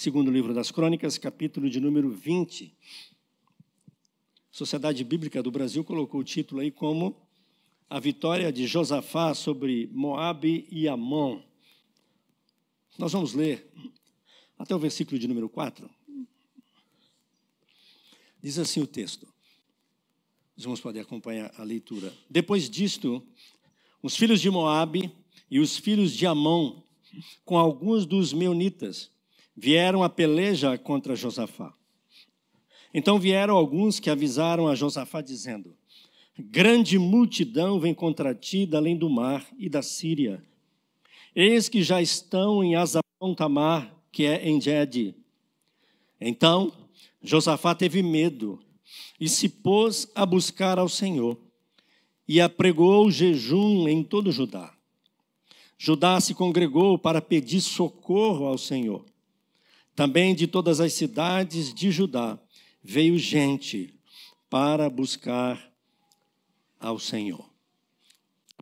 Segundo livro das Crônicas, capítulo de número 20. A Sociedade Bíblica do Brasil colocou o título aí como A Vitória de Josafá sobre Moabe e Amon. Nós vamos ler até o versículo de número 4. Diz assim o texto. Os irmãos podem acompanhar a leitura. Depois disto, os filhos de Moabe e os filhos de Amon, com alguns dos meunitas, vieram a peleja contra Josafá. Então vieram alguns que avisaram a Josafá, dizendo: grande multidão vem contra ti da além do mar e da Síria. Eis que já estão em Azapon-Tamar, que é em Gede. Então Josafá teve medo e se pôs a buscar ao Senhor e apregou jejum em todo Judá. Judá se congregou para pedir socorro ao Senhor. Também de todas as cidades de Judá veio gente para buscar ao Senhor.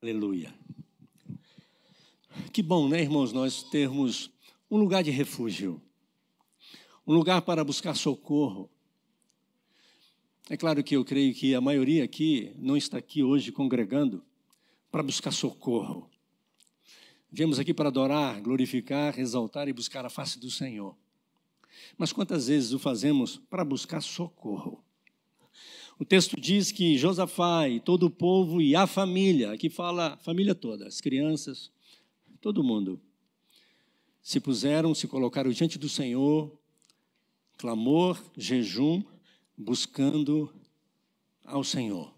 Aleluia. Que bom, né, irmãos, nós termos um lugar de refúgio, um lugar para buscar socorro. É claro que eu creio que a maioria aqui não está aqui hoje congregando para buscar socorro. Viemos aqui para adorar, glorificar, exaltar e buscar a face do Senhor. Mas quantas vezes o fazemos para buscar socorro? O texto diz que Josafá e todo o povo e a família, aqui fala a família toda, as crianças, todo mundo, se colocaram diante do Senhor, clamor, jejum, buscando ao Senhor.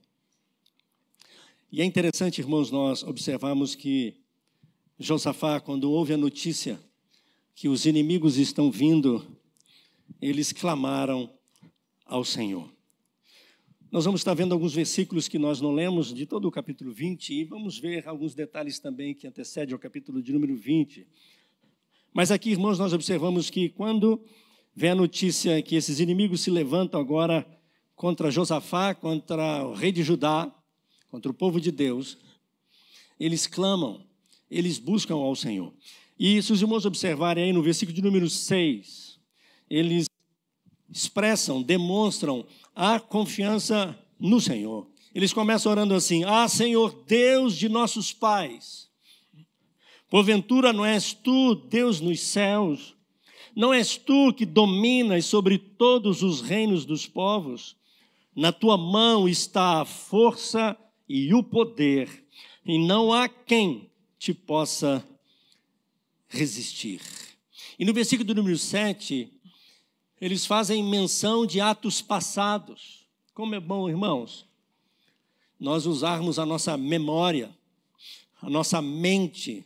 E é interessante, irmãos, nós observarmos que Josafá, quando ouve a notícia que os inimigos estão vindo, eles clamaram ao Senhor. Nós vamos estar vendo alguns versículos que nós não lemos de todo o capítulo 20 e vamos ver alguns detalhes também que antecedem ao capítulo de número 20. Mas aqui, irmãos, nós observamos que quando vem a notícia que esses inimigos se levantam agora contra Josafá, contra o rei de Judá, contra o povo de Deus, eles clamam, eles buscam ao Senhor. E se os irmãos observarem aí no versículo de número 6, eles expressam, demonstram a confiança no Senhor. Eles começam orando assim: ah, Senhor, Deus de nossos pais, porventura não és tu, Deus nos céus? Não és tu que dominas sobre todos os reinos dos povos? Na tua mão está a força e o poder, e não há quem te possa resistir. E no versículo número 7, eles fazem menção de atos passados. Como é bom, irmãos, nós usarmos a nossa memória, a nossa mente,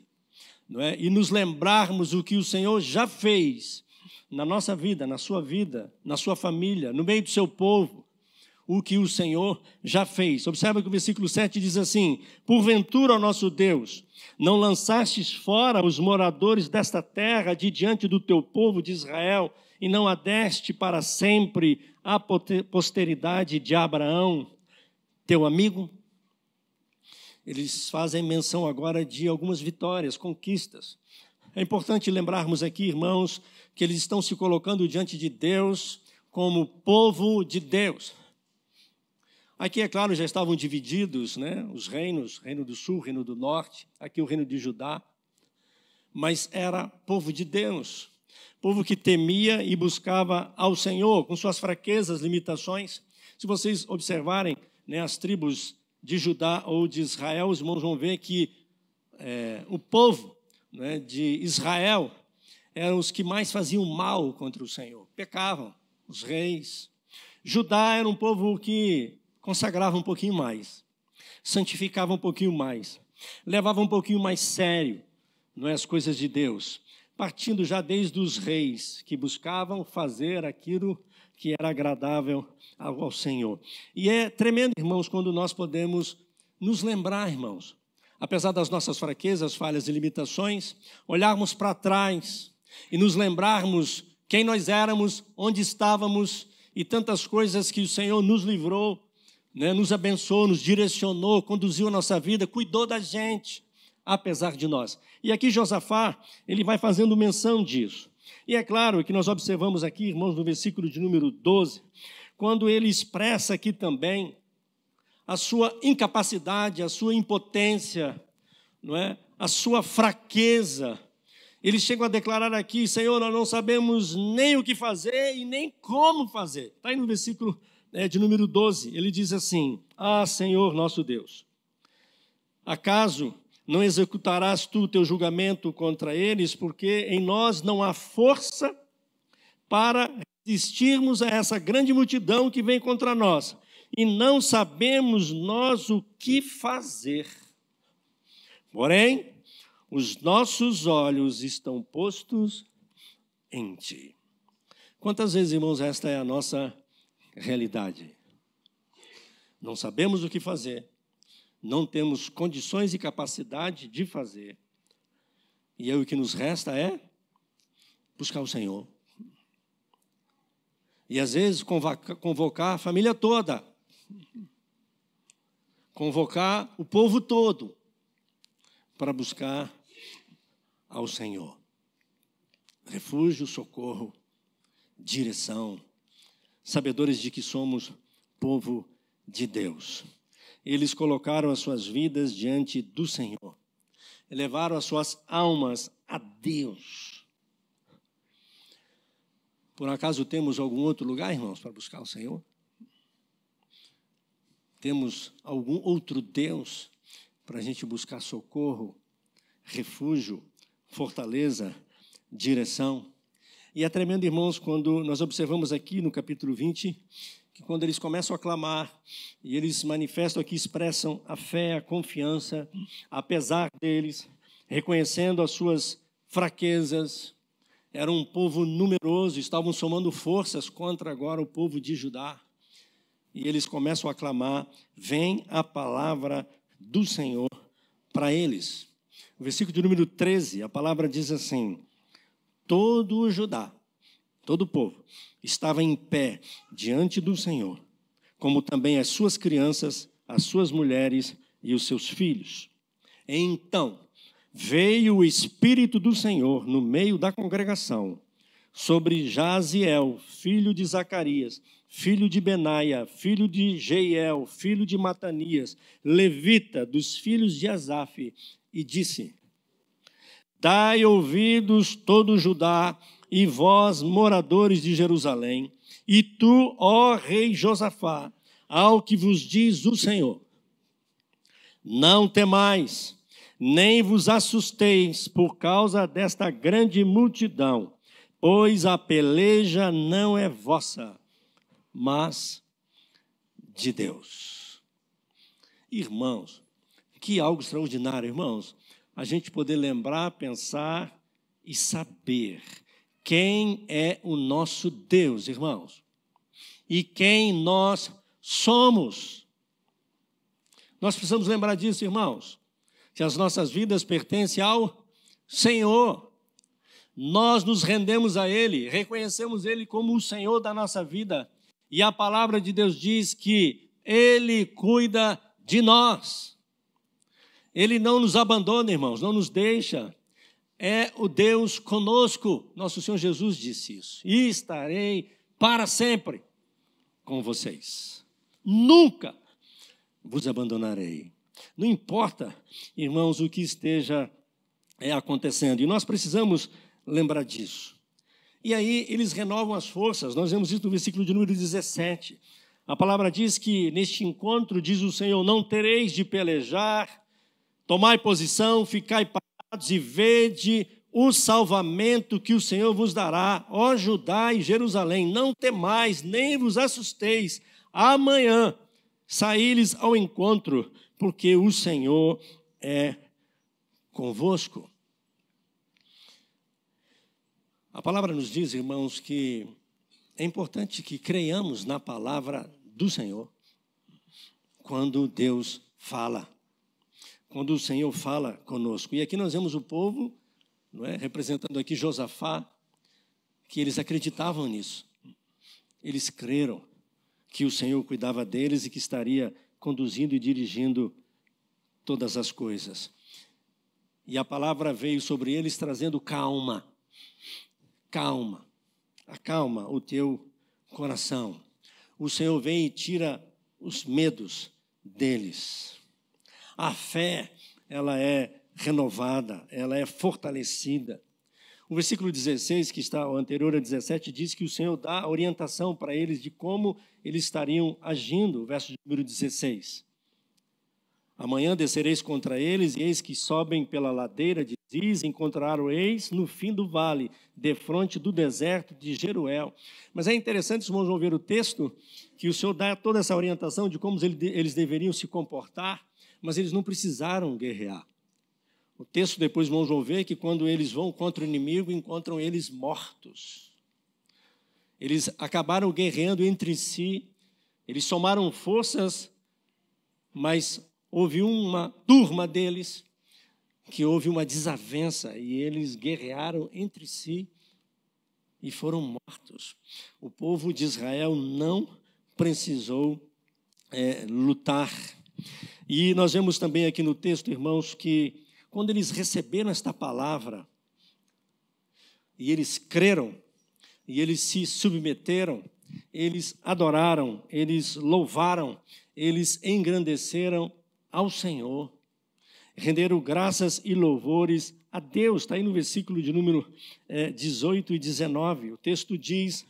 não é? E nos lembrarmos o que o Senhor já fez na nossa vida, na sua família, no meio do seu povo, o que o Senhor já fez. Observa que o versículo 7 diz assim: porventura, ó nosso Deus, não lançastes fora os moradores desta terra de diante do teu povo de Israel, e não a deste para sempre à posteridade de Abraão, teu amigo? Eles fazem menção agora de algumas vitórias, conquistas. É importante lembrarmos aqui, irmãos, que eles estão se colocando diante de Deus como povo de Deus. Aqui, é claro, já estavam divididos, né, os reinos, reino do sul, reino do norte, aqui o reino de Judá, mas era povo de Deus, povo que temia e buscava ao Senhor, com suas fraquezas, limitações. Se vocês observarem, né, as tribos de Judá ou de Israel, os irmãos vão ver que o povo, né, de Israel eram os que mais faziam mal contra o Senhor, pecavam, os reis. Judá era um povo que consagrava um pouquinho mais, santificava um pouquinho mais, levava um pouquinho mais sério, não é, as coisas de Deus, partindo já desde os reis que buscavam fazer aquilo que era agradável ao Senhor. E é tremendo, irmãos, quando nós podemos nos lembrar, irmãos, apesar das nossas fraquezas, falhas e limitações, olharmos para trás e nos lembrarmos quem nós éramos, onde estávamos e tantas coisas que o Senhor nos livrou, né, nos abençoou, nos direcionou, conduziu a nossa vida, cuidou da gente, apesar de nós. E aqui Josafá, ele vai fazendo menção disso. E é claro que nós observamos aqui, irmãos, no versículo de número 12, quando ele expressa aqui também a sua incapacidade, a sua impotência, não é? A sua fraqueza. Eles chegam a declarar aqui: Senhor, nós não sabemos nem o que fazer e nem como fazer. Está aí no versículo de número 12, ele diz assim: Ah, Senhor nosso Deus, acaso não executarás tu o teu julgamento contra eles, porque em nós não há força para resistirmos a essa grande multidão que vem contra nós, e não sabemos nós o que fazer. Porém, os nossos olhos estão postos em ti. Quantas vezes, irmãos, esta é a nossa realidade? Não sabemos o que fazer, não temos condições e capacidade de fazer, e aí o que nos resta é buscar o Senhor. E às vezes convocar a família toda, convocar o povo todo para buscar ao Senhor. Refúgio, socorro, direção, sabedores de que somos povo de Deus. Eles colocaram as suas vidas diante do Senhor, elevaram as suas almas a Deus. Por acaso temos algum outro lugar, irmãos, para buscar o Senhor? Temos algum outro Deus para a gente buscar socorro, refúgio, fortaleza, direção? E é tremendo, irmãos, quando nós observamos aqui no capítulo 20, que quando eles começam a clamar, e eles manifestam aqui, expressam a fé, a confiança, apesar deles, reconhecendo as suas fraquezas. Era um povo numeroso, estavam somando forças contra agora o povo de Judá. E eles começam a clamar: vem a palavra do Senhor para eles. No versículo de número 13, a palavra diz assim: todo o Judá, todo o povo, estava em pé diante do Senhor, como também as suas crianças, as suas mulheres e os seus filhos. Então veio o Espírito do Senhor no meio da congregação sobre Jaziel, filho de Zacarias, filho de Benaia, filho de Jeiel, filho de Matanias, levita dos filhos de Asaf, e disse: dai ouvidos todo Judá e vós, moradores de Jerusalém, e tu, ó rei Josafá, ao que vos diz o Senhor: não temais, nem vos assusteis por causa desta grande multidão, pois a peleja não é vossa, mas de Deus. Irmãos, que algo extraordinário, irmãos, a gente poder lembrar, pensar e saber quem é o nosso Deus, irmãos, e quem nós somos. Nós precisamos lembrar disso, irmãos, que as nossas vidas pertencem ao Senhor. Nós nos rendemos a Ele, reconhecemos Ele como o Senhor da nossa vida, e a palavra de Deus diz que Ele cuida de nós. Ele não nos abandona, irmãos, não nos deixa. É o Deus conosco. Nosso Senhor Jesus disse isso: e estarei para sempre com vocês. Nunca vos abandonarei. Não importa, irmãos, o que esteja acontecendo. E nós precisamos lembrar disso. E aí eles renovam as forças. Nós vemos isso no versículo de número 17. A palavra diz que neste encontro, diz o Senhor: não tereis de pelejar, tomai posição, ficai parados e vede o salvamento que o Senhor vos dará, ó Judá e Jerusalém. Não temais, nem vos assusteis. Amanhã saí-lhes ao encontro, porque o Senhor é convosco. A palavra nos diz, irmãos, que é importante que creiamos na palavra do Senhor quando Deus fala, quando o Senhor fala conosco. E aqui nós vemos o povo, não é, representando aqui Josafá, que eles acreditavam nisso. Eles creram que o Senhor cuidava deles e que estaria conduzindo e dirigindo todas as coisas. E a palavra veio sobre eles trazendo calma. acalma o teu coração. O Senhor vem e tira os medos deles. A fé, ela é renovada, ela é fortalecida. O versículo 16, que está o anterior a 17, diz que o Senhor dá orientação para eles de como eles estariam agindo. O verso de número 16. Amanhã descereis contra eles, e eis que sobem pela ladeira de Ziz, encontraram-eis no fim do vale, defronte do deserto de Jeruel. Mas é interessante, os irmãos vão ver o texto, que o Senhor dá toda essa orientação de como eles deveriam se comportar, mas eles não precisaram guerrear. O texto depois, irmãos, vão ver que quando eles vão contra o inimigo, encontram eles mortos. Eles acabaram guerreando entre si, eles somaram forças, mas houve uma turma deles que houve uma desavença e eles guerrearam entre si e foram mortos. O povo de Israel não precisou lutar. E nós vemos também aqui no texto, irmãos, que quando eles receberam esta palavra e eles creram e eles se submeteram, eles adoraram, eles louvaram, eles engrandeceram ao Senhor, renderam graças e louvores a Deus. Está aí no versículo de número 18 e 19. O texto diz: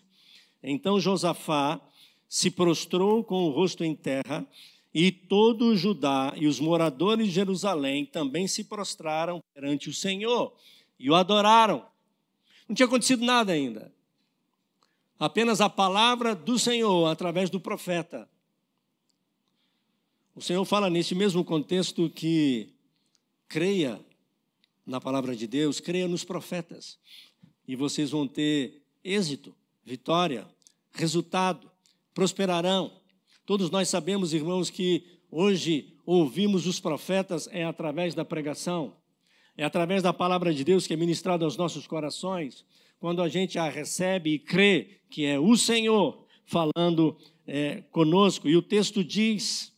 então Josafá se prostrou com o rosto em terra, e todo o Judá e os moradores de Jerusalém também se prostraram perante o Senhor e o adoraram. Não tinha acontecido nada ainda. Apenas a palavra do Senhor através do profeta. O Senhor fala nesse mesmo contexto que creia na palavra de Deus, creia nos profetas, e vocês vão ter êxito, vitória, resultado, prosperarão. Todos nós sabemos, irmãos, que hoje ouvimos os profetas através da pregação, é através da palavra de Deus que é ministrada aos nossos corações, quando a gente a recebe e crê que é o Senhor falando conosco. E o texto diz: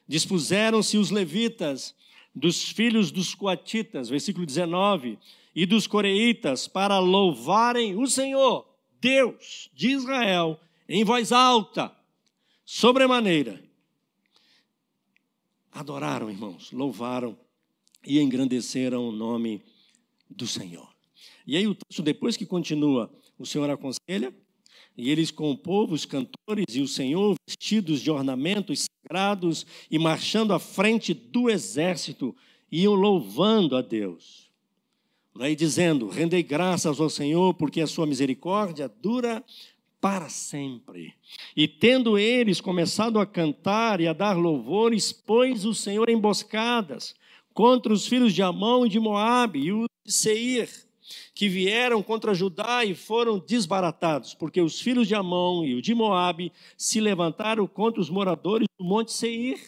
dispuseram-se os levitas dos filhos dos coatitas, versículo 19, e dos coreitas, para louvarem o Senhor, Deus de Israel, em voz alta, sobremaneira. Adoraram, irmãos, louvaram e engrandeceram o nome do Senhor. E aí o texto, depois que continua, o Senhor aconselha, e eles com o povo, os cantores e o Senhor, vestidos de ornamentos sagrados e marchando à frente do exército, iam louvando a Deus. Aí dizendo: rendei graças ao Senhor, porque a sua misericórdia dura para sempre. E tendo eles começado a cantar e a dar louvores, pôs o Senhor emboscadas contra os filhos de Amon e de Moabe e os de Seir, que vieram contra Judá e foram desbaratados, porque os filhos de Amon e o de Moabe se levantaram contra os moradores do monte Seir.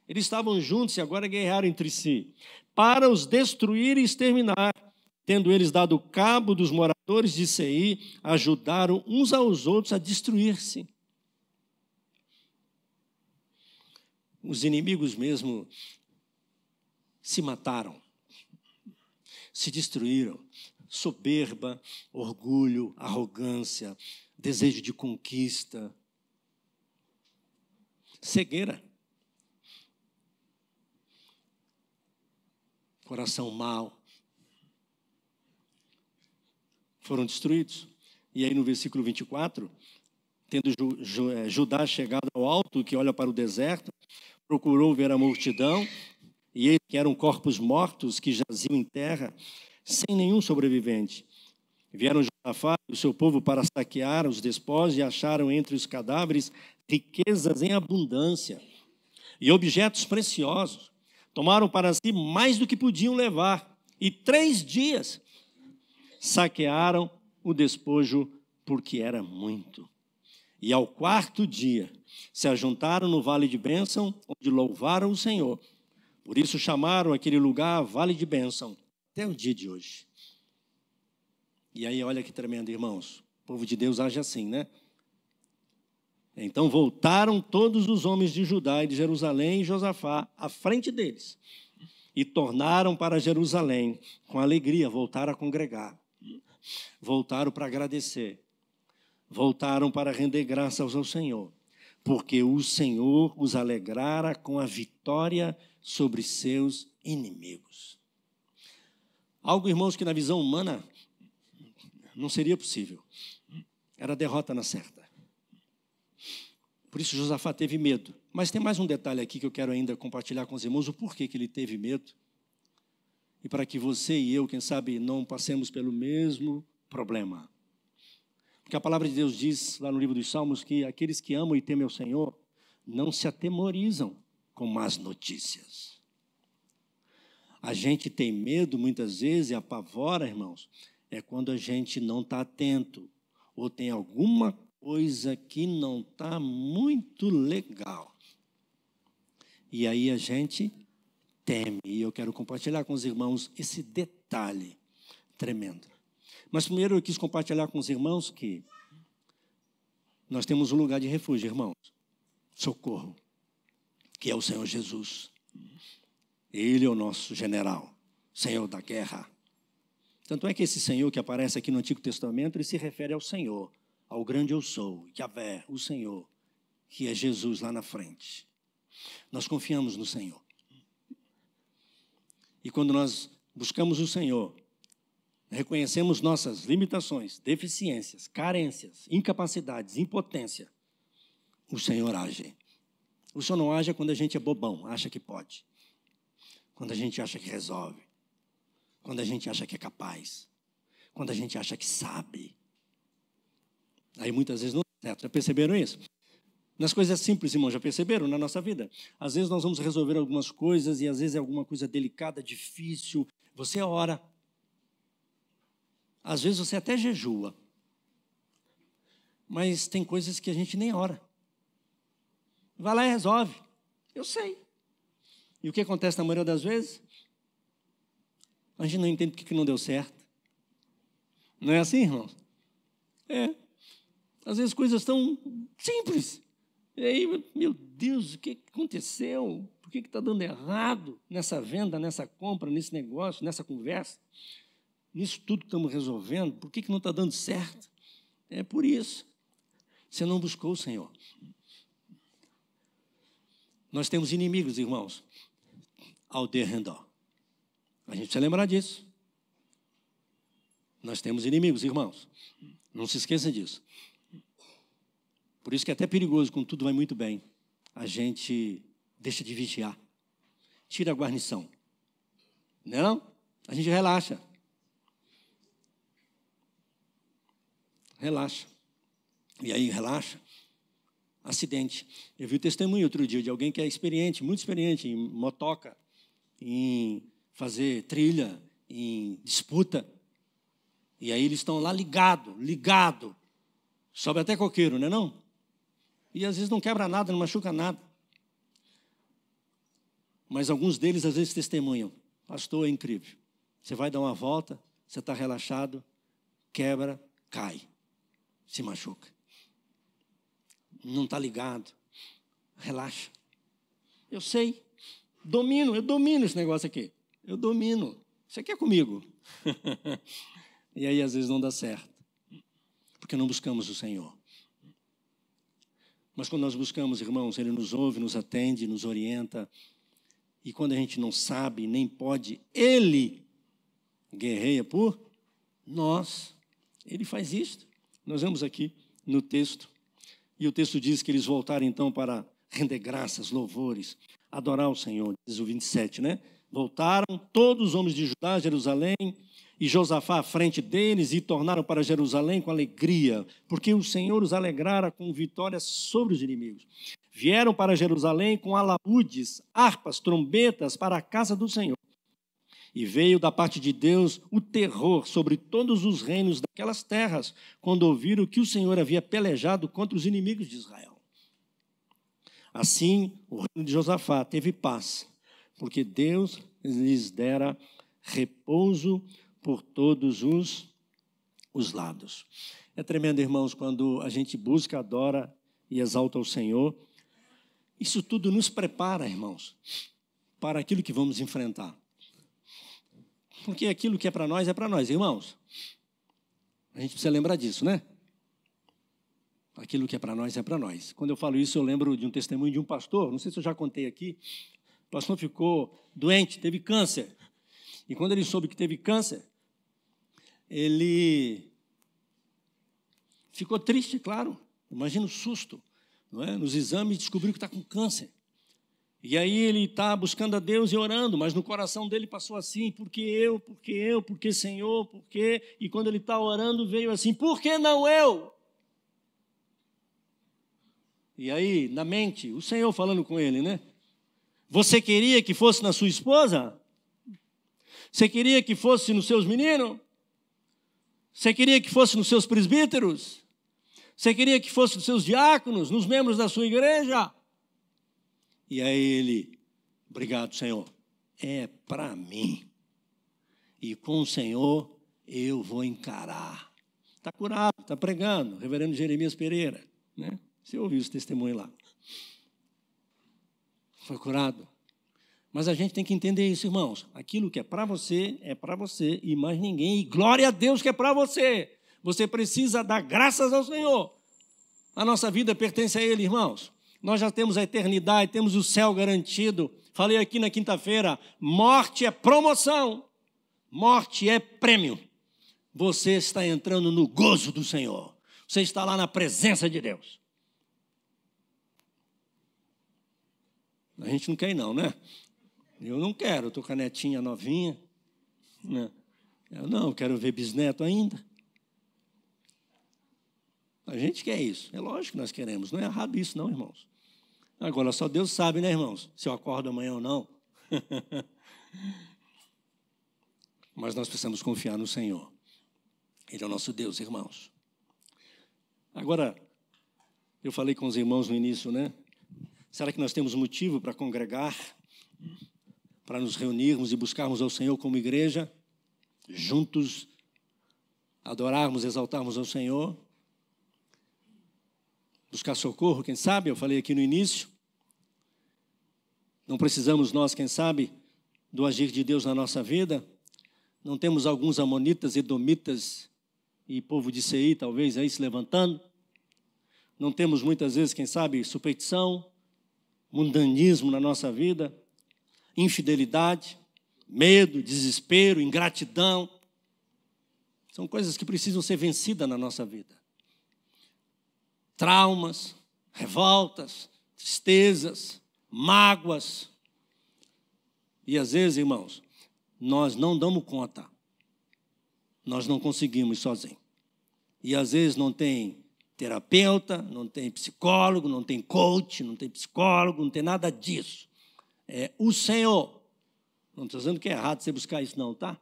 Eles estavam juntos e agora guerrearam entre si, para os destruir e exterminar. Tendo eles dado cabo dos moradores de Seir, ajudaram uns aos outros a destruir-se. Os inimigos mesmo se mataram, se destruíram. Soberba, orgulho, arrogância, desejo de conquista, cegueira, coração mau, foram destruídos. E aí no versículo 24, tendo Judá chegado ao alto, que olha para o deserto, procurou ver a multidão, e eles que eram corpos mortos que jaziam em terra, sem nenhum sobrevivente. Vieram Josafá e o seu povo para saquear os despojos e acharam entre os cadáveres riquezas em abundância e objetos preciosos. Tomaram para si mais do que podiam levar, e 3 dias saquearam o despojo, porque era muito. E ao 4º dia se ajuntaram no vale de bênção, onde louvaram o Senhor. Por isso chamaram aquele lugar Vale de Bênção, até o dia de hoje. E aí, olha que tremendo, irmãos. O povo de Deus age assim, né? Então voltaram todos os homens de Judá e de Jerusalém e Josafá à frente deles, e tornaram para Jerusalém com alegria, voltaram a congregar. voltaram para agradecer, voltaram para render graças ao Senhor, porque o Senhor os alegrara com a vitória sobre seus inimigos. Algo, irmãos, que na visão humana não seria possível. Era a derrota na certa. Por isso Josafá teve medo. Mas tem mais um detalhe aqui que eu quero ainda compartilhar com os irmãos, o porquê que ele teve medo. E para que você e eu, quem sabe, não passemos pelo mesmo problema. Porque a palavra de Deus diz, lá no livro dos Salmos, que aqueles que amam e temem ao Senhor não se atemorizam com más notícias. A gente tem medo, muitas vezes, e apavora, irmãos, é quando a gente não está atento, ou tem alguma coisa que não está muito legal. E aí a gente teme. E eu quero compartilhar com os irmãos esse detalhe tremendo. Mas primeiro eu quis compartilhar com os irmãos que nós temos um lugar de refúgio, irmãos. Socorro, que é o Senhor Jesus. Ele é o nosso general, Senhor da guerra. Tanto é que esse Senhor que aparece aqui no Antigo Testamento, ele se refere ao Senhor, ao grande eu sou, Yahvé, o Senhor, que é Jesus lá na frente. Nós confiamos no Senhor. E quando nós buscamos o Senhor, reconhecemos nossas limitações, deficiências, carências, incapacidades, impotência, o Senhor age. O Senhor não age quando a gente é bobão, acha que pode. Quando a gente acha que resolve. Quando a gente acha que é capaz. Quando a gente acha que sabe. Aí muitas vezes não dá certo. Já perceberam isso? Nas coisas simples, irmão, já perceberam na nossa vida? Às vezes nós vamos resolver algumas coisas e às vezes é alguma coisa delicada, difícil. Você ora. Às vezes você até jejua. Mas tem coisas que a gente nem ora. Vai lá e resolve. Eu sei. E o que acontece na maioria das vezes? A gente não entende porque que não deu certo. Não é assim, irmãos? É. Às vezes coisas tão simples. E aí, meu Deus, o que aconteceu? Por que está dando errado nessa venda, nessa compra, nesse negócio, nessa conversa? Nisso tudo que estamos resolvendo, por que não está dando certo? É por isso. Você não buscou o Senhor. Nós temos inimigos, irmãos, ao derredor. A gente precisa lembrar disso. Nós temos inimigos, irmãos. Não se esqueça disso. Por isso que é até perigoso, quando tudo vai muito bem, a gente deixa de vigiar. Tira a guarnição. Não? A gente relaxa. Relaxa. E aí relaxa. Acidente. Eu vi o testemunho outro dia de alguém que é experiente, muito experiente em motoca, em fazer trilha, em disputa. E aí eles estão lá ligado. Sobe até coqueiro, não é não? E às vezes não quebra nada, não machuca nada. Mas alguns deles às vezes testemunham. Pastor, é incrível. Você vai dar uma volta, você está relaxado, quebra, cai, se machuca. Não está ligado. Relaxa. Eu sei. Eu domino esse negócio aqui. Eu domino. Isso aqui é comigo. E aí, às vezes, não dá certo. Porque não buscamos o Senhor. Mas quando nós buscamos, irmãos, Ele nos ouve, nos atende, nos orienta. E quando a gente não sabe, nem pode, Ele guerreia por nós. Ele faz isso. Nós vemos aqui no texto. E o texto diz que eles voltaram, então, para render graças, louvores, adorar o Senhor. Diz o 27, né? Voltaram todos os homens de Judá a Jerusalém, e Josafá à frente deles, e tornaram para Jerusalém com alegria, porque o Senhor os alegrara com vitórias sobre os inimigos. Vieram para Jerusalém com alaúdes, harpas, trombetas para a casa do Senhor. E veio da parte de Deus o terror sobre todos os reinos daquelas terras, quando ouviram que o Senhor havia pelejado contra os inimigos de Israel. Assim, o reino de Josafá teve paz, porque Deus lhes dera repouso por todos os lados. É tremendo, irmãos, quando a gente busca, adora e exalta o Senhor. Isso tudo nos prepara, irmãos, para aquilo que vamos enfrentar. Porque aquilo que é para nós, irmãos. A gente precisa lembrar disso, né? Aquilo que é para nós é para nós. Quando eu falo isso, eu lembro de um testemunho de um pastor, não sei se eu já contei aqui. O pastor ficou doente, teve câncer. E quando ele soube que teve câncer, ele ficou triste, claro. Imagina o susto, não é? Nos exames descobriu que está com câncer. E aí ele está buscando a Deus e orando, mas no coração dele passou assim, por que eu, Senhor, por quê? E quando ele está orando, veio assim, por que não eu? E aí, na mente, o Senhor falando com ele, né? Você queria que fosse na sua esposa? Você queria que fosse nos seus meninos? Você queria que fosse nos seus presbíteros? Você queria que fosse nos seus diáconos, nos membros da sua igreja? E aí ele, obrigado, Senhor, é para mim. E com o Senhor eu vou encarar. Está curado, está pregando, reverendo Jeremias Pereira, né? Você ouviu esse testemunho lá. Foi curado. Mas a gente tem que entender isso, irmãos. Aquilo que é para você e mais ninguém. E glória a Deus que é para você. Você precisa dar graças ao Senhor. A nossa vida pertence a Ele, irmãos. Nós já temos a eternidade, temos o céu garantido. Falei aqui na quinta-feira, morte é promoção, morte é prêmio. Você está entrando no gozo do Senhor. Você está lá na presença de Deus. A gente não quer ir não, né? Eu não quero, estou com a netinha novinha. Né? Eu não, quero ver bisneto ainda. A gente quer isso. É lógico que nós queremos. Não é errado isso não, irmãos. Agora, só Deus sabe, né, irmãos? Se eu acordo amanhã ou não. Mas nós precisamos confiar no Senhor. Ele é o nosso Deus, irmãos. Agora, eu falei com os irmãos no início, né? Será que nós temos motivo para congregar, para nos reunirmos e buscarmos ao Senhor como igreja, juntos, adorarmos, exaltarmos ao Senhor, buscar socorro, quem sabe? Eu falei aqui no início. Não precisamos nós, quem sabe, do agir de Deus na nossa vida. Não temos alguns amonitas, edomitas e povo de Seir, talvez, aí se levantando. Não temos muitas vezes, quem sabe, superstição, mundanismo na nossa vida, infidelidade, medo, desespero, ingratidão. São coisas que precisam ser vencidas na nossa vida. Traumas, revoltas, tristezas, mágoas. E às vezes, irmãos, nós não damos conta. Nós não conseguimos sozinhos. E às vezes não tem terapeuta, não tem psicólogo, não tem coach, não tem psicólogo, não tem nada disso. É o Senhor. Não estou dizendo que é errado você buscar isso não, tá?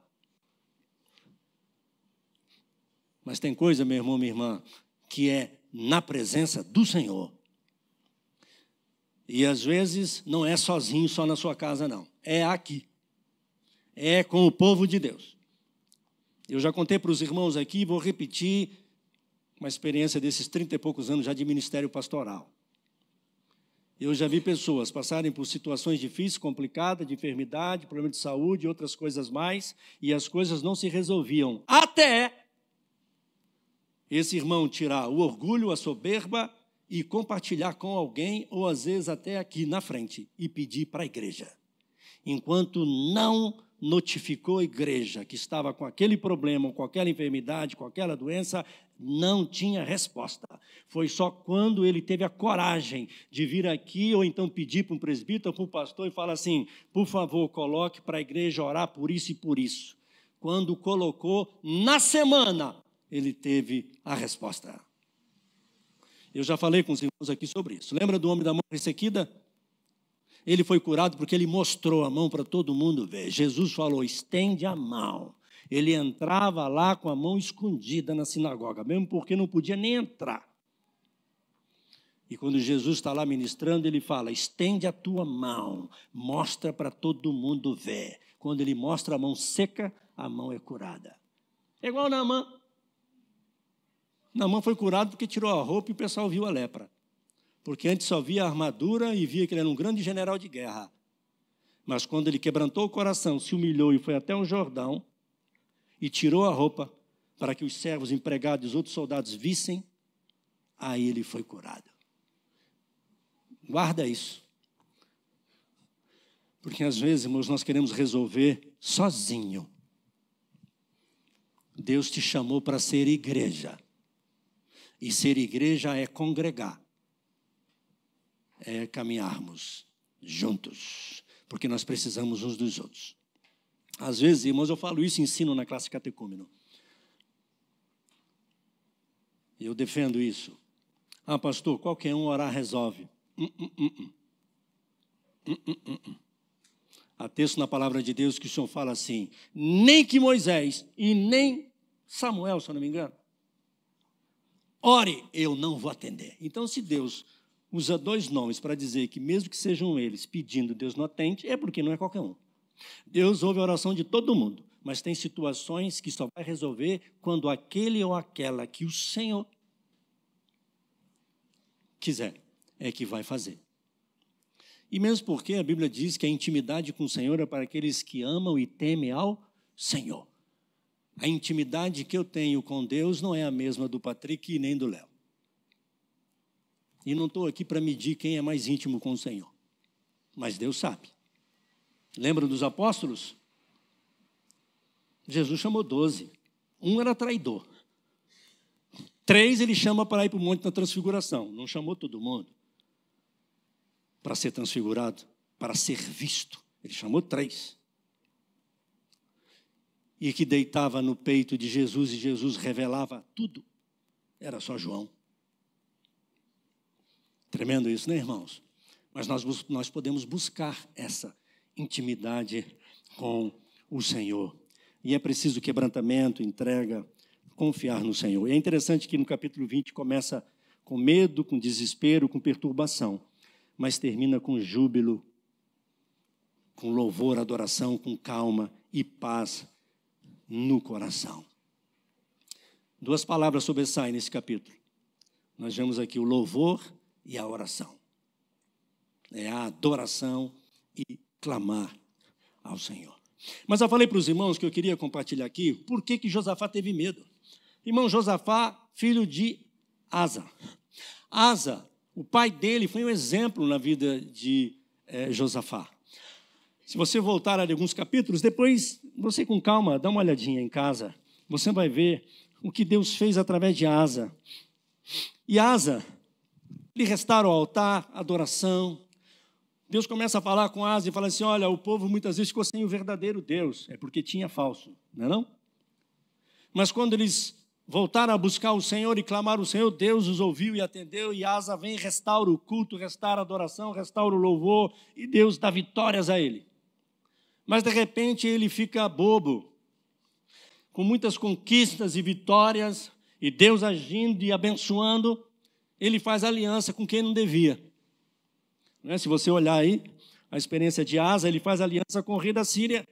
Mas tem coisa, meu irmão, minha irmã, que é na presença do Senhor. E às vezes não é sozinho, só na sua casa, não. É aqui. É com o povo de Deus. Eu já contei para os irmãos aqui, vou repetir uma experiência desses 30 e poucos anos já de ministério pastoral. Eu já vi pessoas passarem por situações difíceis, complicadas, de enfermidade, problema de saúde e outras coisas mais, e as coisas não se resolviam. Até esse irmão tirar o orgulho, a soberba e compartilhar com alguém, ou às vezes até aqui na frente, e pedir para a igreja. Enquanto não notificou a igreja que estava com aquele problema, com aquela enfermidade, com aquela doença, não tinha resposta. Foi só quando ele teve a coragem de vir aqui, ou então pedir para um presbítero, para um pastor, e falar assim, por favor, coloque para a igreja orar por isso e por isso. Quando colocou, na semana, ele teve a resposta. Eu já falei com os irmãos aqui sobre isso. Lembra do homem da mão ressequida? Ele foi curado porque ele mostrou a mão para todo mundo ver. Jesus falou, estende a mão. Ele entrava lá com a mão escondida na sinagoga, mesmo porque não podia nem entrar. E quando Jesus está lá ministrando, ele fala, estende a tua mão, mostra para todo mundo ver. Quando ele mostra a mão seca, a mão é curada. É igual Naamã. Naamã foi curado porque tirou a roupa e o pessoal viu a lepra. Porque antes só via a armadura e via que ele era um grande general de guerra. Mas quando ele quebrantou o coração, se humilhou e foi até o Jordão e tirou a roupa, para que os servos, empregados e os outros soldados vissem, aí ele foi curado. Guarda isso. Porque às vezes, irmãos, nós queremos resolver sozinho. Deus te chamou para ser igreja. E ser igreja é congregar. É caminharmos juntos. Porque nós precisamos uns dos outros. Às vezes, irmãos, eu falo isso e ensino na classe catecúmeno. Eu defendo isso. Ah, pastor, qualquer um orar resolve. Há texto na palavra de Deus que o Senhor fala assim, nem que Moisés e nem Samuel, se eu não me engano, ore, eu não vou atender. Então, se Deus usa dois nomes para dizer que mesmo que sejam eles pedindo, Deus não atende, é porque não é qualquer um. Deus ouve a oração de todo mundo, mas tem situações que só vai resolver quando aquele ou aquela que o Senhor quiser, é que vai fazer. E mesmo porque a Bíblia diz que a intimidade com o Senhor é para aqueles que amam e temem ao Senhor. A intimidade que eu tenho com Deus não é a mesma do Patrick e nem do Léo. E não estou aqui para medir quem é mais íntimo com o Senhor. Mas Deus sabe. Lembram dos apóstolos? Jesus chamou 12. Um era traidor. 3 ele chama para ir para o Monte da Transfiguração. Não chamou todo mundo para ser transfigurado, para ser visto. Ele chamou 3. E que deitava no peito de Jesus e Jesus revelava tudo. Era só João. Tremendo isso, né, irmãos? Mas nós podemos buscar essa intimidade com o Senhor. E é preciso quebrantamento, entrega, confiar no Senhor. E é interessante que no capítulo 20 começa com medo, com desespero, com perturbação, mas termina com júbilo, com louvor, adoração, com calma e paz no coração. 2 palavras sobressaem nesse capítulo. Nós vemos aqui o louvor e a oração. É a adoração e clamar ao Senhor. Mas eu falei para os irmãos que eu queria compartilhar aqui por que Josafá teve medo. Irmão, Josafá, filho de Asa. Asa, o pai dele foi um exemplo na vida de Josafá. Se você voltar a alguns capítulos, depois você com calma, dá uma olhadinha em casa, você vai ver o que Deus fez através de Asa. E Asa, ele restaura o altar, adoração. Deus começa a falar com Asa e fala assim, olha, o povo muitas vezes ficou sem o verdadeiro Deus, é porque tinha falso, não é não? Mas quando eles voltaram a buscar o Senhor e clamar o Senhor, Deus os ouviu e atendeu, e Asa vem e restaura o culto, restaura a adoração, restaura o louvor, e Deus dá vitórias a ele. Mas, de repente, ele fica bobo, com muitas conquistas e vitórias, e Deus agindo e abençoando, ele faz aliança com quem não devia. Se você olhar aí, a experiência de Asa, ele faz aliança com o rei da Síria,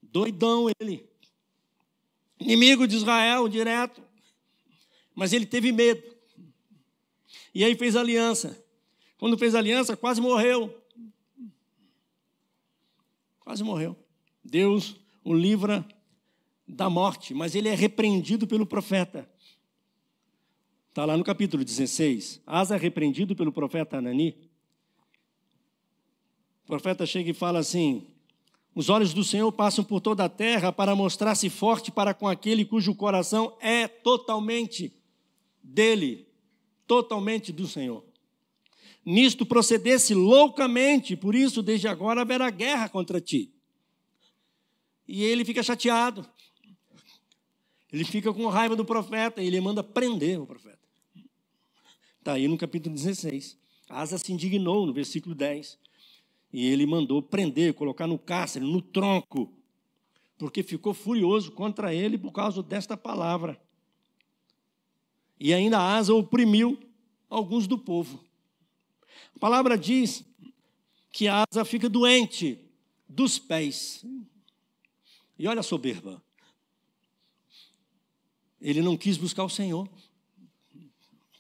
doidão ele, inimigo de Israel direto, mas ele teve medo, e aí fez aliança. Quando fez aliança, quase morreu. Quase morreu. Deus o livra da morte, mas ele é repreendido pelo profeta. Está lá no capítulo 16. Asa é repreendido pelo profeta Anani. O profeta chega e fala assim, os olhos do Senhor passam por toda a terra para mostrar-se forte para com aquele cujo coração é totalmente dele, totalmente do Senhor. Nisto procedesse loucamente, por isso desde agora haverá guerra contra ti. E ele fica chateado. Ele fica com raiva do profeta e ele manda prender o profeta. Está aí no capítulo 16. Asa se indignou no versículo 10. E ele mandou prender, colocar no cárcere, no tronco, porque ficou furioso contra ele por causa desta palavra. E ainda Asa oprimiu alguns do povo. A palavra diz que Asa fica doente dos pés. E olha a soberba. Ele não quis buscar o Senhor.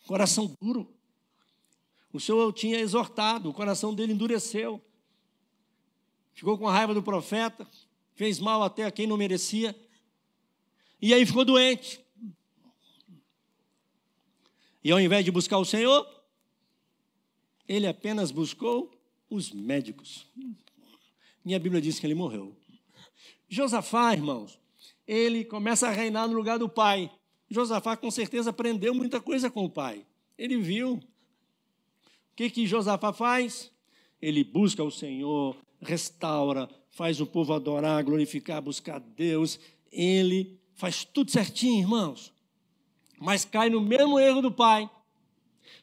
Coração duro. O Senhor o tinha exortado, o coração dele endureceu. Ficou com a raiva do profeta, fez mal até a quem não merecia. E aí ficou doente. E ao invés de buscar o Senhor, ele apenas buscou os médicos. Minha Bíblia diz que ele morreu. Josafá, irmãos, ele começa a reinar no lugar do pai. Josafá, com certeza, aprendeu muita coisa com o pai. Ele viu. O que Josafá faz? Ele busca o Senhor, restaura, faz o povo adorar, glorificar, buscar Deus. Ele faz tudo certinho, irmãos. Mas cai no mesmo erro do pai.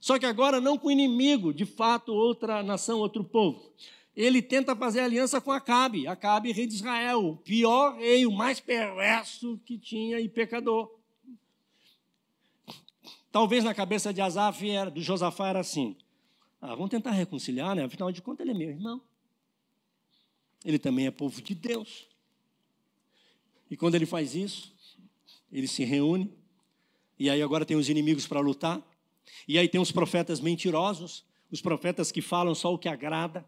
Só que agora não com o inimigo, de fato, outra nação, outro povo. Ele tenta fazer aliança com Acabe. Acabe, rei de Israel, o pior rei, o mais perverso que tinha e pecador. Talvez na cabeça de Asaf, do Josafá, era assim. Vamos tentar reconciliar, né? Afinal de contas, ele é meu irmão. Ele também é povo de Deus. E quando ele faz isso, ele se reúne. E aí agora tem os inimigos para lutar. E aí tem os profetas mentirosos. Os profetas que falam só o que agrada.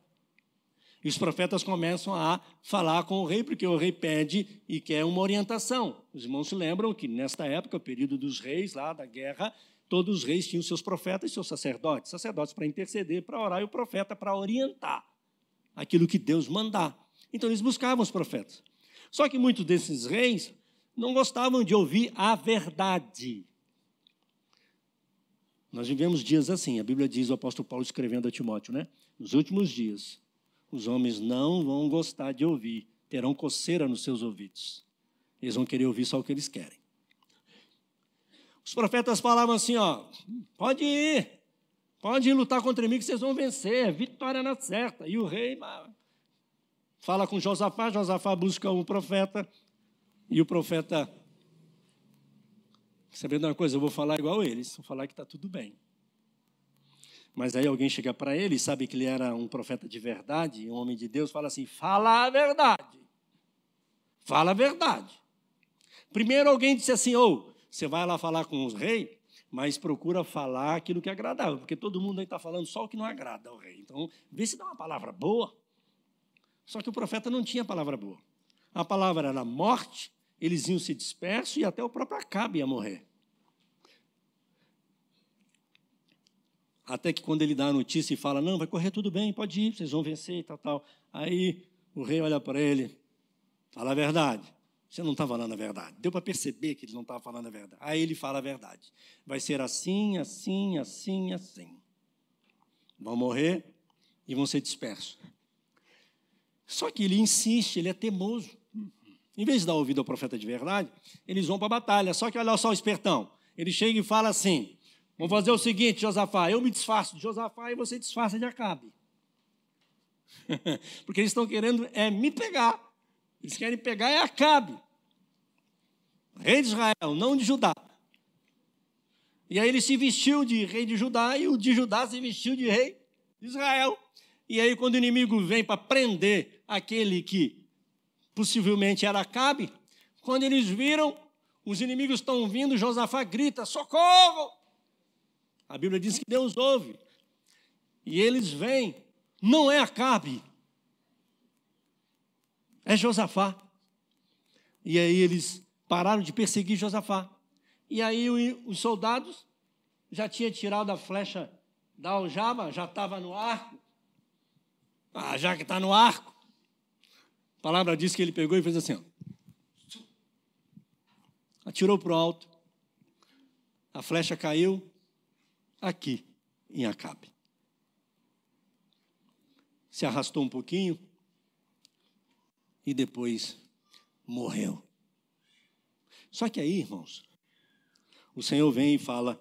E os profetas começam a falar com o rei, porque o rei pede e quer uma orientação. Os irmãos se lembram que nesta época, o período dos reis, lá da guerra, todos os reis tinham seus profetas e seus sacerdotes. Sacerdotes para interceder, para orar, e o profeta para orientar aquilo que Deus mandar. Então eles buscavam os profetas. Só que muitos desses reis não gostavam de ouvir a verdade. Nós vivemos dias assim, a Bíblia diz, o apóstolo Paulo escrevendo a Timóteo, né? Nos últimos dias, os homens não vão gostar de ouvir, terão coceira nos seus ouvidos. Eles vão querer ouvir só o que eles querem. Os profetas falavam assim, pode ir lutar contra mim que vocês vão vencer, vitória na certa. E o rei fala com Josafá, Josafá busca um profeta, e o profeta, sabendo uma coisa, eu vou falar igual eles, vou falar que está tudo bem. Mas aí alguém chega para ele, sabe que ele era um profeta de verdade, um homem de Deus, fala assim, fala a verdade. Fala a verdade. Primeiro alguém disse assim, você vai lá falar com os reis, mas procura falar aquilo que é agradável, porque todo mundo aí está falando só o que não agrada ao rei. Então, vê se dá uma palavra boa. Só que o profeta não tinha palavra boa. A palavra era morte, eles iam se dispersos e até o próprio Acabe ia morrer. Até que quando ele dá a notícia e fala, não, vai correr tudo bem, pode ir, vocês vão vencer e tal. Aí o rei olha para ele, fala a verdade. Você não está falando a verdade. Deu para perceber que ele não estava falando a verdade. Aí ele fala a verdade. Vai ser assim, assim, assim, assim. Vão morrer e vão ser dispersos. Só que ele insiste, ele é teimoso. Em vez de dar ouvido ao profeta de verdade, eles vão para a batalha. Só que olha só o espertão. Ele chega e fala assim, vamos fazer o seguinte, Josafá, eu me disfarço de Josafá e você disfarça de Acabe. Porque eles estão querendo me pegar. Eles querem pegar Acabe, rei de Israel, não de Judá. E aí ele se vestiu de rei de Judá e o de Judá se vestiu de rei de Israel. E aí quando o inimigo vem para prender aquele que possivelmente era Acabe, quando eles viram, os inimigos estão vindo, Josafá grita, socorro! A Bíblia diz que Deus ouve. E eles vêm, não é Acabe, é Josafá. E aí eles pararam de perseguir Josafá. E aí os soldados já tinham tirado a flecha da aljava, já estava no arco. Já que está no arco. A palavra diz que ele pegou e fez assim. Atirou para o alto. A flecha caiu aqui, em Acabe. Se arrastou um pouquinho. E depois morreu. Só que aí, irmãos, o Senhor vem e fala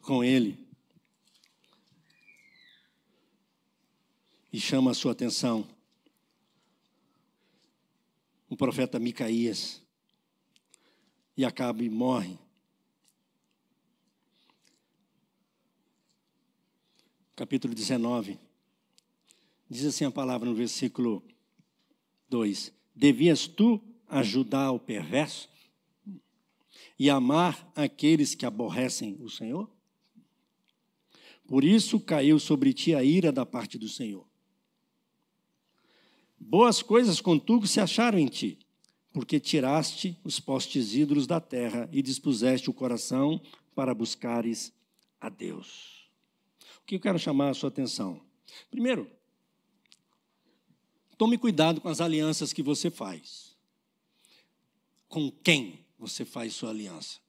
com ele e chama a sua atenção. O profeta Micaías, e Acabe morre. Capítulo 19. Diz assim a palavra no versículo 2. Devias tu ajudar o perverso e amar aqueles que aborrecem o Senhor? Por isso caiu sobre ti a ira da parte do Senhor. Boas coisas, contudo, se acharam em ti, porque tiraste os postes ídolos da terra e dispuseste o coração para buscares a Deus. O que eu quero chamar a sua atenção? Primeiro, tome cuidado com as alianças que você faz. Com quem você faz sua aliança?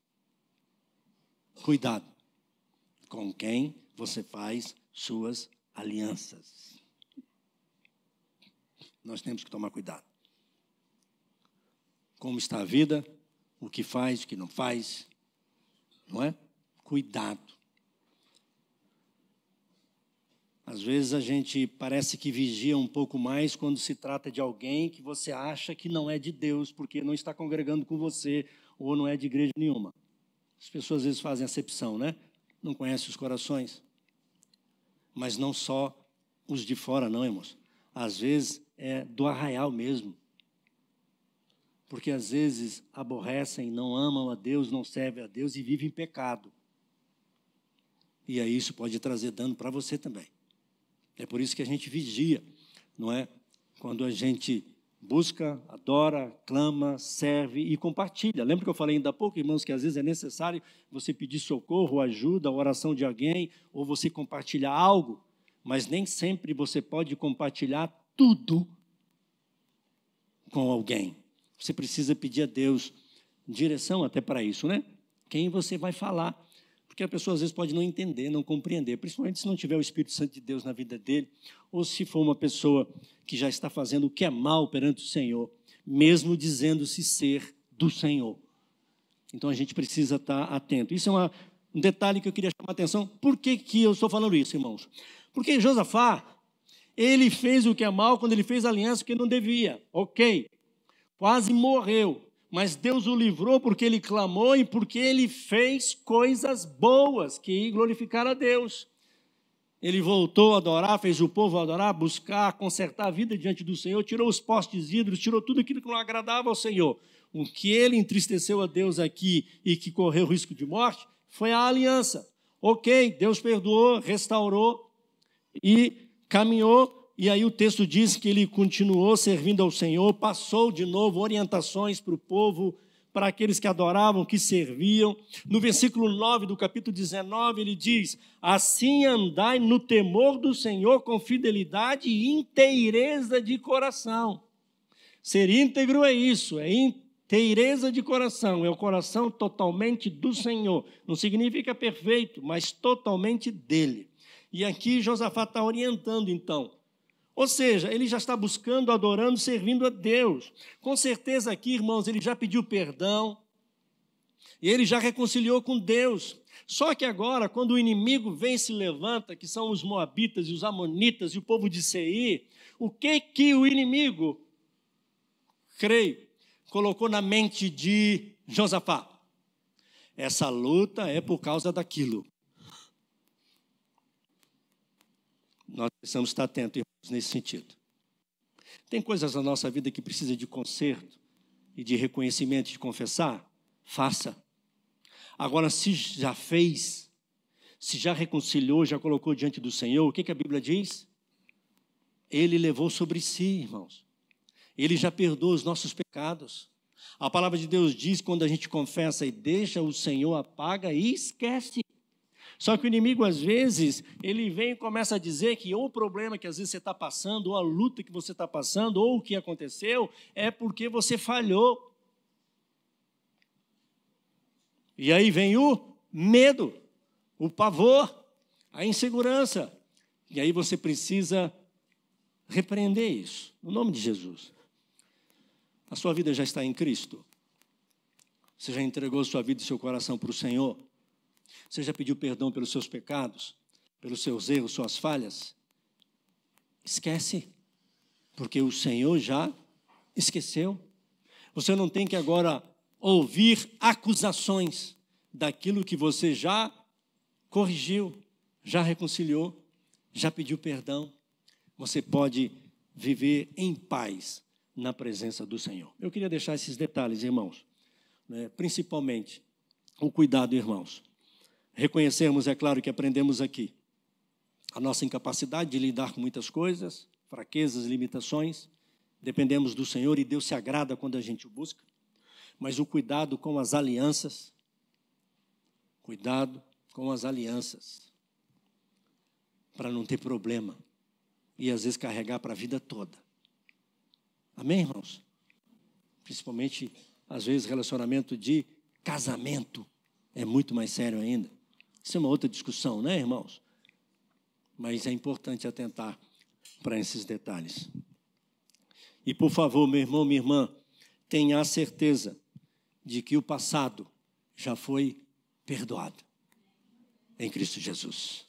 Cuidado com quem você faz suas alianças. Nós temos que tomar cuidado. Como está a vida, o que faz, o que não faz, não é? Cuidado. Às vezes a gente parece que vigia um pouco mais quando se trata de alguém que você acha que não é de Deus, porque não está congregando com você ou não é de igreja nenhuma. As pessoas às vezes fazem acepção, né? Não conhecem os corações. Mas não só os de fora, não, irmãos. Às vezes é do arraial mesmo. Porque às vezes aborrecem, não amam a Deus, não servem a Deus e vivem em pecado. E aí isso pode trazer dano para você também. É por isso que a gente vigia, não é? Quando a gente busca, adora, clama, serve e compartilha. Lembra que eu falei ainda há pouco, irmãos, que às vezes é necessário você pedir socorro, ajuda, oração de alguém, ou você compartilhar algo, mas nem sempre você pode compartilhar tudo com alguém. Você precisa pedir a Deus direção até para isso, né? Quem você vai falar? Porque a pessoa às vezes pode não entender, não compreender, principalmente se não tiver o Espírito Santo de Deus na vida dele, ou se for uma pessoa que já está fazendo o que é mal perante o Senhor, mesmo dizendo-se ser do Senhor. Então a gente precisa estar atento. Isso é um detalhe que eu queria chamar a atenção. Por que eu estou falando isso, irmãos? Porque Josafá, ele fez o que é mal quando ele fez aliança que não devia. Ok, quase morreu. Mas Deus o livrou porque ele clamou e porque ele fez coisas boas que glorificaram a Deus. Ele voltou a adorar, fez o povo adorar, buscar, consertar a vida diante do Senhor, tirou os postes ídolos, tirou tudo aquilo que não agradava ao Senhor. O que ele entristeceu a Deus aqui e que correu risco de morte foi a aliança. Ok, Deus perdoou, restaurou e caminhou. E aí o texto diz que ele continuou servindo ao Senhor, passou de novo orientações para o povo, para aqueles que adoravam, que serviam. No versículo 9 do capítulo 19, ele diz: assim andai no temor do Senhor com fidelidade e inteireza de coração. Ser íntegro é isso, é inteireza de coração, é o coração totalmente do Senhor. Não significa perfeito, mas totalmente dele. E aqui Josafá está orientando então. Ou seja, ele já está buscando, adorando, servindo a Deus. Com certeza aqui, irmãos, ele já pediu perdão, e ele já reconciliou com Deus. Só que agora, quando o inimigo vem e se levanta, que são os moabitas e os amonitas e o povo de Seir, o que o inimigo, creio, colocou na mente de Josafá? Essa luta é por causa daquilo. Nós precisamos estar atentos, irmãos, nesse sentido. Tem coisas na nossa vida que precisa de conserto e de reconhecimento, de confessar? Faça. Agora, se já fez, se já reconciliou, já colocou diante do Senhor, o que a Bíblia diz? Ele levou sobre si, irmãos. Ele já perdoou os nossos pecados. A palavra de Deus diz, quando a gente confessa e deixa, o Senhor apaga e esquece. Só que o inimigo, às vezes, ele vem e começa a dizer que ou o problema que às vezes você está passando, ou a luta que você está passando, ou o que aconteceu, é porque você falhou. E aí vem o medo, o pavor, a insegurança. E aí você precisa repreender isso, no nome de Jesus. A sua vida já está em Cristo? Você já entregou sua vida e seu coração para o Senhor? Você já pediu perdão pelos seus pecados, pelos seus erros, suas falhas? Esquece, porque o Senhor já esqueceu. Você não tem que agora ouvir acusações daquilo que você já corrigiu, já reconciliou, já pediu perdão. Você pode viver em paz na presença do Senhor. Eu queria deixar esses detalhes, irmãos, né? Principalmente o cuidado, irmãos. Reconhecermos, é claro, que aprendemos aqui a nossa incapacidade de lidar com muitas coisas, fraquezas, limitações, dependemos do Senhor e Deus se agrada quando a gente o busca, mas o cuidado com as alianças, para não ter problema e às vezes carregar para a vida toda. Amém, irmãos? Principalmente, às vezes, relacionamento de casamento é muito mais sério ainda. Isso é uma outra discussão, né, irmãos? Mas é importante atentar para esses detalhes. E, por favor, meu irmão, minha irmã, tenha a certeza de que o passado já foi perdoado em Cristo Jesus.